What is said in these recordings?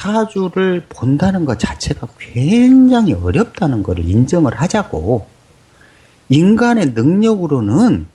사주를 본다는 것 자체가 굉장히 어렵다는 것을 인정을 하자고. 인간의 능력으로는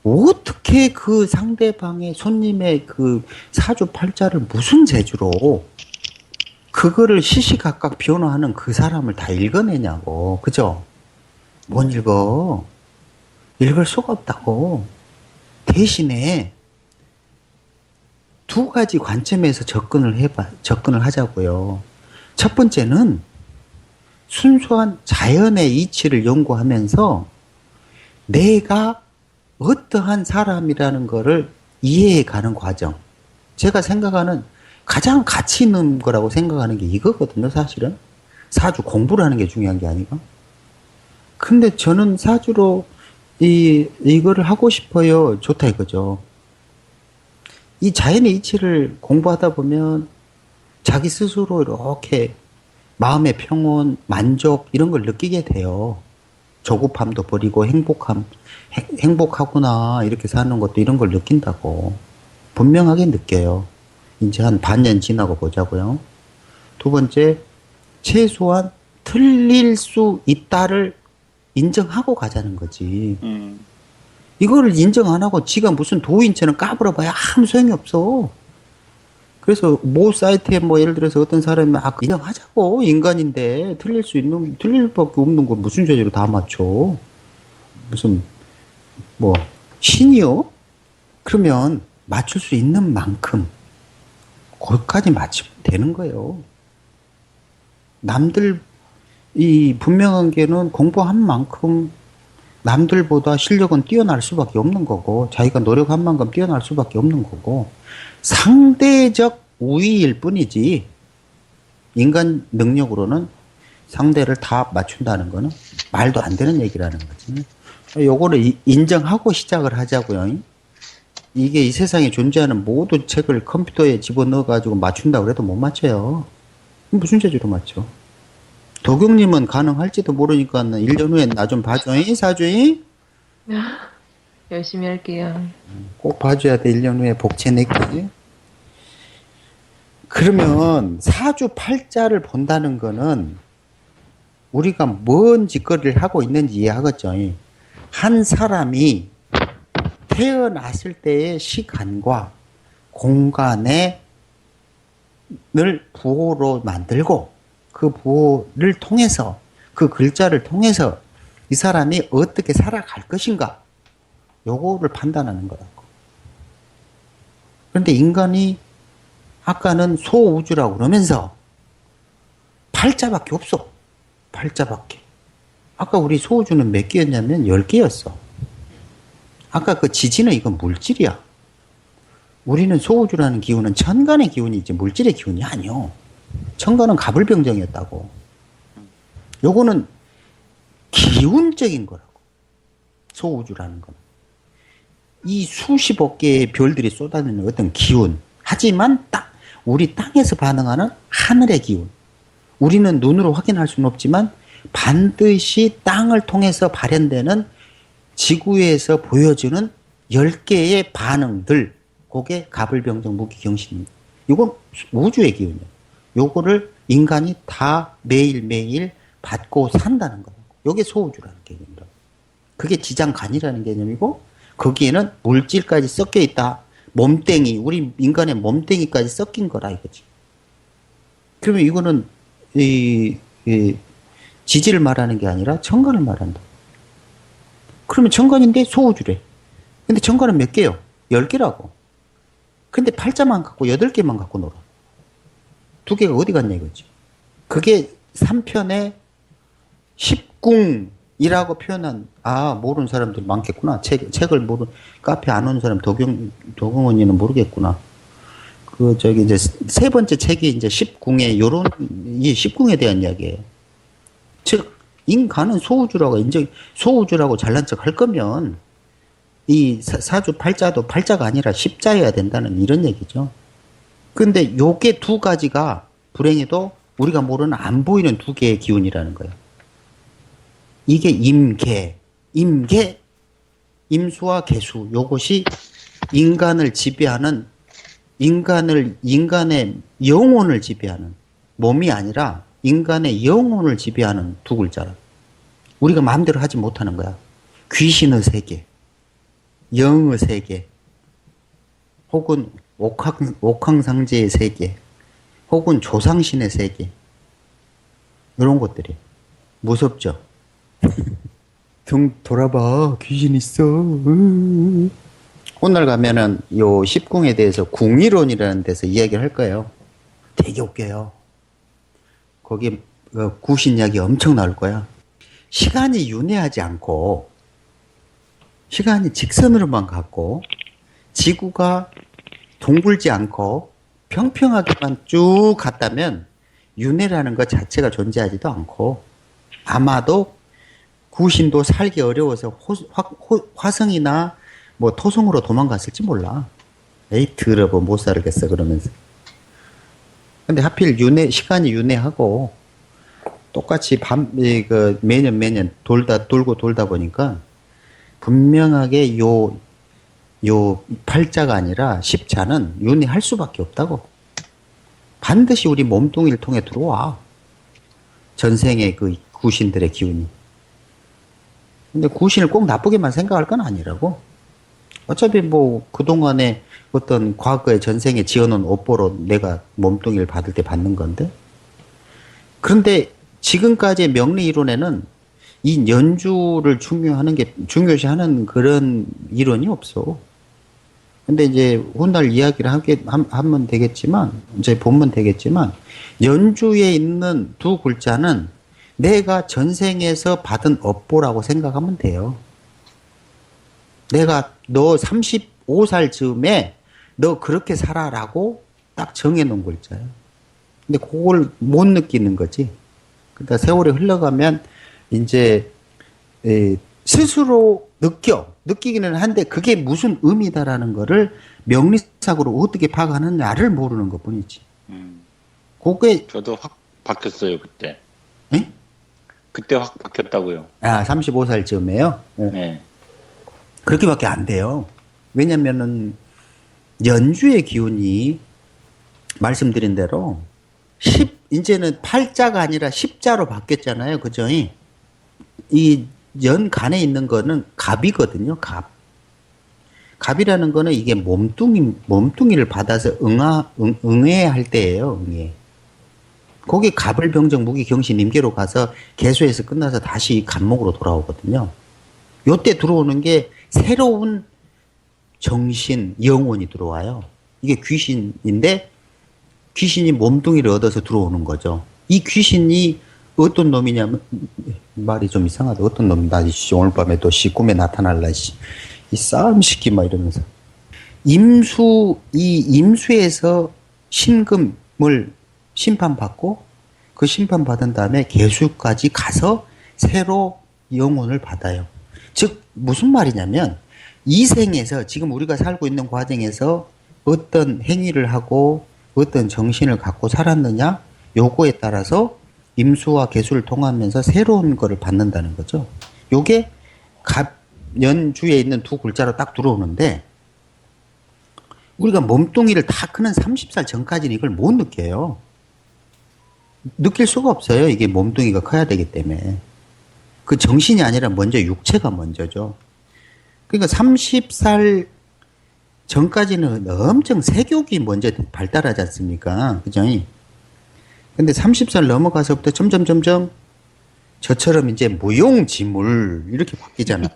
어떻게 그 상대방의 손님의 그 사주 팔자를 무슨 재주로 그거를 시시각각 변화하는 그 사람을 다 읽어내냐고. 그죠? 못 읽어. 읽을 수가 없다고. 대신에 두 가지 관점에서 접근을 하자고요. 첫 번째는 순수한 자연의 이치를 연구하면서 내가 어떠한 사람이라는 것을 이해해 가는 과정. 제가 생각하는 가장 가치 있는 거라고 생각하는 게 이거거든요, 사실은. 사주 공부를 하는 게 중요한 게 아니고. 근데 저는 사주로 이거를 하고 싶어요. 좋다 이거죠. 이 자연의 이치를 공부하다 보면 자기 스스로 이렇게 마음의 평온, 만족 이런 걸 느끼게 돼요. 조급함도 버리고 행복하구나 이렇게 사는 것도 이런 걸 느낀다고. 분명하게 느껴요. 이제 한 반년 지나고 보자고요. 두 번째, 최소한 틀릴 수 있다를 인정하고 가자는 거지. 이거를 인정 안 하고 지가 무슨 도인처럼 까불어봐야 아무 소용이 없어. 그래서 모 사이트에 뭐 예를 들어서 어떤 사람이 인정하자고. 인간인데 틀릴 밖에 없는 걸 무슨 죄로 다 맞춰. 무슨 뭐 신이요? 그러면 맞출 수 있는 만큼 거기까지 맞추면 되는 거예요. 남들 분명한 게는 공부한 만큼 남들보다 실력은 뛰어날 수밖에 없는 거고 자기가 노력한 만큼 뛰어날 수밖에 없는 거고 상대적 우위일 뿐이지 인간 능력으로는 상대를 다 맞춘다는 거는 말도 안 되는 얘기라는 거지. 요거를 인정하고 시작을 하자고요. 이게 이 세상에 존재하는 모든 책을 컴퓨터에 집어넣어가지고 맞춘다고 해도 못 맞춰요. 무슨 재주로 맞춰? 도경님은 가능할지도 모르니까 1년 후에 나 좀 봐줘, 사주이? 열심히 할게요. 꼭 봐줘야 돼, 1년 후에 복채 내기. 그러면 사주 팔자를 본다는 거는 우리가 뭔 짓거리를 하고 있는지 이해하겠죠? 한 사람이 태어났을 때의 시간과 공간을 부호로 만들고 그 부호를 통해서 그 글자를 통해서 이 사람이 어떻게 살아갈 것인가 요거를 판단하는 거라고. 그런데 인간이 아까는 소우주라고 그러면서 팔자밖에 없어. 팔자밖에. 아까 우리 소우주는 몇 개였냐면 10개였어. 아까 그 지지는 이건 물질이야. 우리는 소우주라는 기운은 천간의 기운이지 물질의 기운이 아니요. 천간은 가불병정이었다고. 요거는 기운적인 거라고. 소우주라는 건. 이 수십억 개의 별들이 쏟아내는 어떤 기운. 하지만 우리 땅에서 반응하는 하늘의 기운. 우리는 눈으로 확인할 수는 없지만 반드시 땅을 통해서 발현되는 지구에서 보여주는 10개의 반응들. 그게 가불병정 무기경신입니다. 이건 우주의 기운이에요. 요거를 인간이 다 매일매일 받고 산다는 거예요. 요게 소우주라는 개념이라고. 그게 지장간이라는 개념이고 거기에는 물질까지 섞여 있다. 몸뚱이, 우리 인간의 몸뚱이까지 섞인 거라 이거지. 그러면 이거는 지지를 말하는 게 아니라 천간을 말한다. 그러면 천간인데 소우주래. 근데 천간은 몇 개요? 10개라고. 근데 팔자만 갖고 8개만 갖고 놀아. 2개가 어디 갔냐 이거지. 그게 3편의 10궁이라고 표현한, 모르는 사람들 많겠구나. 책을 카페 안 오는 사람 도경 언니는 모르겠구나. 이제 세 번째 책이 이제 10궁에 이 10궁에 대한 이야기예요. 즉, 인간은 소우주라고 잘난 척 할 거면 이 사주 팔자도 팔자가 아니라 십자여야 된다는 이런 얘기죠. 근데 요게 두 가지가 불행해도 우리가 모르는 안 보이는 2개의 기운이라는 거예요. 이게 임수와 개수, 요것이 인간을 지배하는 인간의 영혼을 지배하는, 몸이 아니라 인간의 영혼을 지배하는 두 글자라. 우리가 마음대로 하지 못하는 거야. 귀신의 세계, 영의 세계, 혹은 옥황상제의 세계, 혹은 조상신의 세계, 이런 것들이 무섭죠. 돌아봐, 귀신 있어. 오늘 가면은 요 십궁에 대해서 궁이론이라는 데서 이야기를 할 거예요. 되게 웃겨요. 거기 구신 이야기 엄청 나올 거야. 시간이 윤회하지 않고, 시간이 직선으로만 갔고, 지구가 둥글지 않고 평평하게만 쭉 갔다면 윤회라는 것 자체가 존재하지도 않고, 아마도 구신도 살기 어려워서 화성이나 뭐 토성으로 도망갔을지 몰라. 에이 더러워 못 살겠어 그러면서. 근데 하필 시간이 윤회하고 똑같이 매년 돌고 돌다 보니까 분명하게 요 팔자가 아니라 십자는 윤회할 수밖에 없다고. 반드시 우리 몸뚱이를 통해 들어와. 전생의 그 구신들의 기운이. 근데 구신을 꼭 나쁘게만 생각할 건 아니라고. 어차피 뭐 그동안에 어떤 과거의 전생에 지어놓은 업보로 내가 몸뚱이를 받을 때 받는 건데. 그런데 지금까지의 명리 이론에는 이 연주를 중요시하는 그런 이론이 없어. 근데 이제 훗날 이야기를 하면 되겠지만, 이제 보면 되겠지만, 연주에 있는 두 글자는 내가 전생에서 받은 업보라고 생각하면 돼요. 내가 너 35살 즈음에 너 그렇게 살아라고 딱 정해놓은 글자예요. 근데 그걸 못 느끼는 거지. 그러니까 세월이 흘러가면 이제 스스로 느끼기는 한데 그게 무슨 의미다라는 거를 명리학으로 어떻게 파악하느냐를 모르는 것 뿐이지. 그게 저도 확 바뀌었어요 그때. 에? 그때 확 바뀌었다고요. 아, 35살 즈음에요? 네. 그렇게밖에 안 돼요. 왜냐면은 연주의 기운이 말씀드린 대로 이제는 팔자가 아니라 십자로 바뀌었잖아요. 그죠? 이 연간에 있는 거는 갑이거든요. 갑. 갑이라는 거는 이게 몸뚱이를 받아서 응애할 때예요. 응애. 거기 갑을 병정 무기 경신 임계로 가서 개수에서 끝나서 다시 간목으로 돌아오거든요. 요때 들어오는 게 새로운 정신, 영혼이 들어와요. 이게 귀신인데 귀신이 몸뚱이를 얻어서 들어오는 거죠. 이 귀신이 어떤 놈이냐면, 말이 좀 이상하다. 어떤 놈이 나 오늘 밤에 또 꿈에 나타날라 이 싸움 시키 막 이러면서. 임수에서 신금을 심판받고 그 심판받은 다음에 계수까지 가서 새로 영혼을 받아요. 즉 무슨 말이냐면 이 생에서 지금 우리가 살고 있는 과정에서 어떤 행위를 하고 어떤 정신을 갖고 살았느냐 요거에 따라서 임수와 계수를 통하면서 새로운 거를 받는다는 거죠. 요게 연주에 있는 두 글자로 딱 들어오는데 우리가 몸뚱이를 다 크는 30살 전까지는 이걸 못 느껴요. 느낄 수가 없어요. 이게 몸뚱이가 커야 되기 때문에. 그 정신이 아니라 먼저 육체가 먼저죠. 그러니까 30살 전까지는 엄청 세교육이 먼저 발달하지 않습니까? 그죠? 근데 30살 넘어가서부터 점점 저처럼 이제 무용지물 이렇게 바뀌잖아요.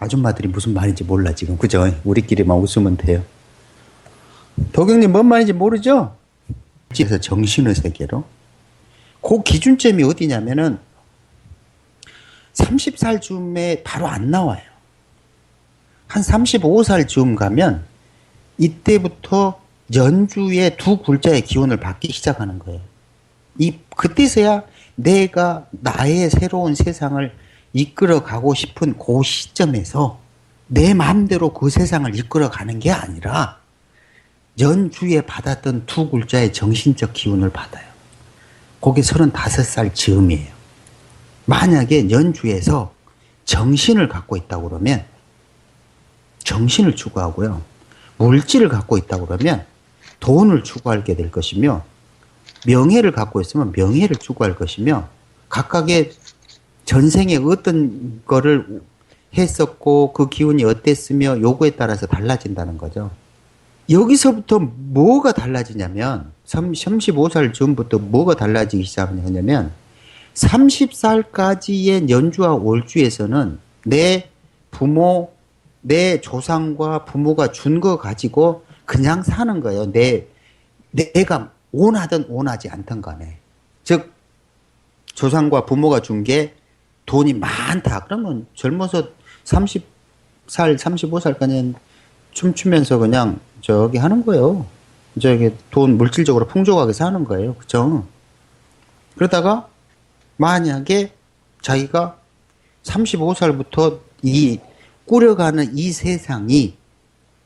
아줌마들이 무슨 말인지 몰라 지금. 그죠? 우리끼리만 웃으면 돼요. 도경님 뭔 말인지 모르죠? 그래서 정신의 세계로. 그 기준점이 어디냐면은 30살 쯤에 바로 안 나와요. 한 35살 쯤 가면 이때부터 연주의 두 글자의 기운을 받기 시작하는 거예요. 그때서야 내가 나의 새로운 세상을 이끌어가고 싶은 그 시점에서 내 마음대로 그 세상을 이끌어가는 게 아니라 연주에 받았던 두 글자의 정신적 기운을 받아요. 그게 35살 즈음이에요. 만약에 연주에서 정신을 갖고 있다고 그러면 정신을 추구하고요. 물질을 갖고 있다고 그러면 돈을 추구하게 될 것이며, 명예를 갖고 있으면 명예를 추구할 것이며, 각각의 전생에 어떤 거를 했었고 그 기운이 어땠으며 요거에 따라서 달라진다는 거죠. 여기서부터 뭐가 달라지냐면 35살 전부터 뭐가 달라지기 시작하냐면 30살까지의 연주와 월주에서는 내 부모, 내 조상과 부모가 준 거 가지고 그냥 사는 거예요. 내가 원하든 원하지 않든 간에. 즉 조상과 부모가 준 게 돈이 많다. 그러면 젊어서 30살, 35살까지는 춤추면서 그냥 저기 하는 거예요. 저기 돈 물질적으로 풍족하게 사는 거예요. 그죠? 그러다가 만약에 자기가 35살부터 이 꾸려가는 이 세상이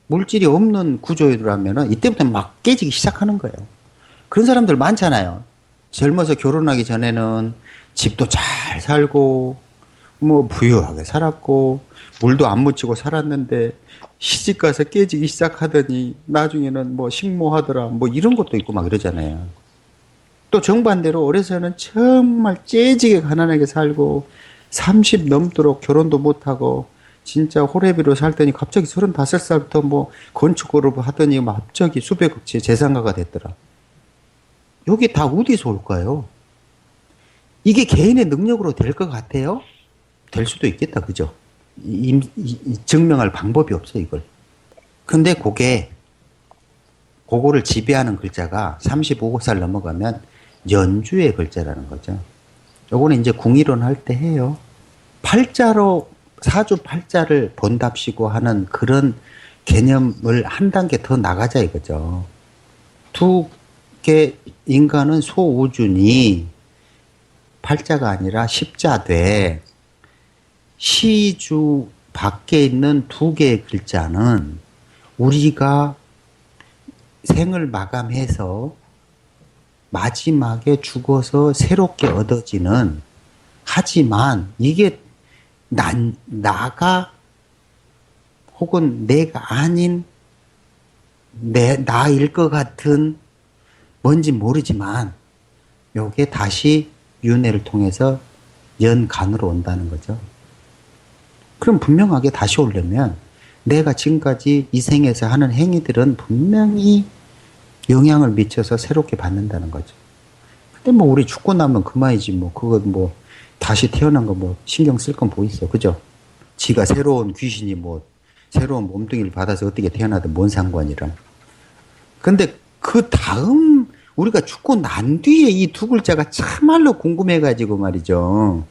물질이 없는 구조라면은 이때부터 막 깨지기 시작하는 거예요. 그런 사람들 많잖아요. 젊어서 결혼하기 전에는 집도 잘 살고 뭐 부유하게 살았고 물도 안 묻히고 살았는데 시집가서 깨지기 시작하더니 나중에는 뭐 식모하더라 뭐 이런 것도 있고 막 이러잖아요. 또 정반대로 어려서는 정말 째지게 가난하게 살고 30 넘도록 결혼도 못하고 진짜 호래비로 살더니 갑자기 35살부터 뭐 건축으로 하더니 막 갑자기 수백억치 재산가가 됐더라. 여기 다 어디서 올까요? 이게 개인의 능력으로 될 것 같아요? 될 수도 있겠다, 그죠? 증명할 방법이 없어, 이걸. 근데 그거를 지배하는 글자가 35살 넘어가면 연주의 글자라는 거죠. 요거는 이제 궁이론 할 때 해요. 팔자로, 사주 팔자를 본답시고 하는 그런 개념을 한 단계 더 나가자 이거죠. 두 개 인간은 소우준이 팔자가 아니라 십자돼. 시주 밖에 있는 두 개의 글자는 우리가 생을 마감해서 마지막에 죽어서 새롭게 얻어지는, 하지만 이게 나가 혹은 내가 아닌 나일 것 같은 뭔지 모르지만 요게 다시 윤회를 통해서 연간으로 온다는 거죠. 그럼 분명하게 다시 오려면 내가 지금까지 이 생에서 하는 행위들은 분명히 영향을 미쳐서 새롭게 받는다는 거죠. 근데 뭐 우리 죽고 나면 그만이지 뭐 그거 뭐 다시 태어난 거 뭐 신경 쓸 건 뭐 있어. 그죠? 지가 새로운 귀신이 뭐 새로운 몸뚱이를 받아서 어떻게 태어나든 뭔 상관이라. 근데 그 다음 우리가 죽고 난 뒤에 이 두 글자가 참말로 궁금해가지고 말이죠.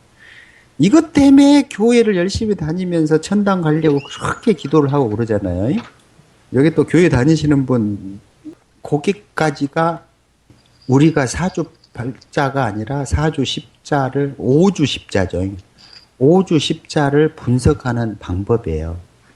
이것 때문에 교회를 열심히 다니면서 천당 가려고 그렇게 기도를 하고 그러잖아요. 여기 또 교회 다니시는 분, 거기까지가 우리가 사주 팔자가 아니라 사주 십자를, 오주 십자죠. 오주 십자를 분석하는 방법이에요.